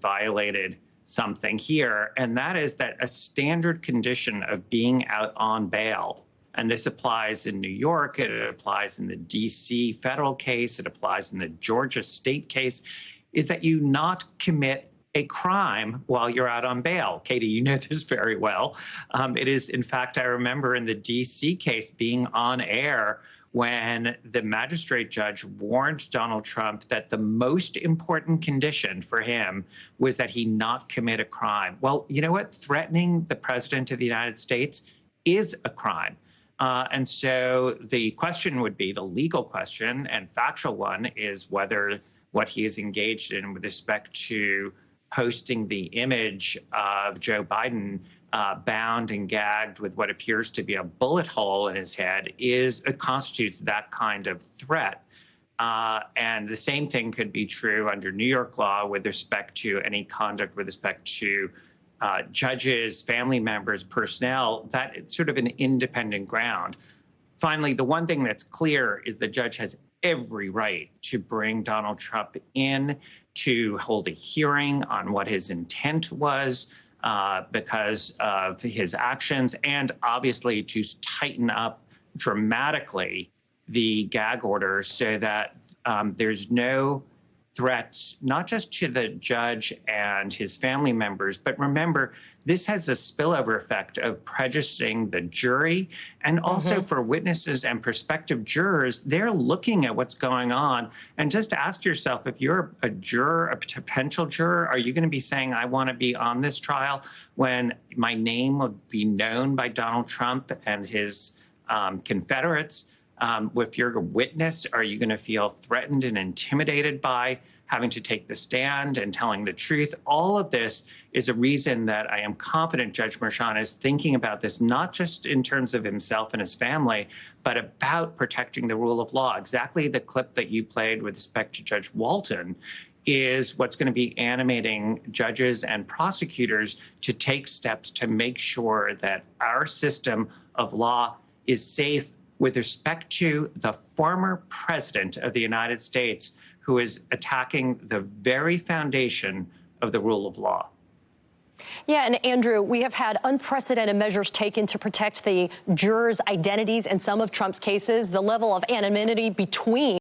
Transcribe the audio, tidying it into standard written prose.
violated something here, and that is that a standard condition of being out on bail, and this applies in New York, it applies in the DC federal case, it applies in the Georgia state case, is that you not commit a crime while you're out on bail. Katie, you know this very well. It is, in fact, I remember in the DC case being on air when the magistrate judge warned Donald Trump that the most important condition for him was that he not commit a crime. Well, you know what? Threatening the president of the United States is a crime. And so the question would be, the legal question and factual one is whether what he is engaged in with respect to posting the image of Joe Biden bound and gagged with what appears to be a bullet hole in his head constitutes that kind of threat. And the same thing could be true under New York law with respect to any conduct with respect to judges, family members, personnel. That it's sort of an independent ground. Finally, the one thing that's clear is the judge has every right to bring Donald Trump in to hold a hearing on what his intent was because of his actions, and obviously to tighten up dramatically the gag order so that there's no threats, not just to the judge and his family members, but remember, this has a spillover effect of prejudicing the jury, and also for witnesses and prospective jurors, they're looking at what's going on. And just ask yourself, if you're a juror, a potential juror, are you going to be saying, I want to be on this trial when my name would be known by Donald Trump and his Confederates? If you're a witness, are you going to feel threatened and intimidated by having to take the stand and telling the truth? All of this is a reason that I am confident Judge Merchan is thinking about this, not just in terms of himself and his family, but about protecting the rule of law. Exactly the clip that you played with respect to Judge Walton is what's going to be animating judges and prosecutors to take steps to make sure that our system of law is safe with respect to the former president of the United States, who is attacking the very foundation of the rule of law. Yeah, and Andrew, we have had unprecedented measures taken to protect the jurors' identities in some of Trump's cases. The level of anonymity between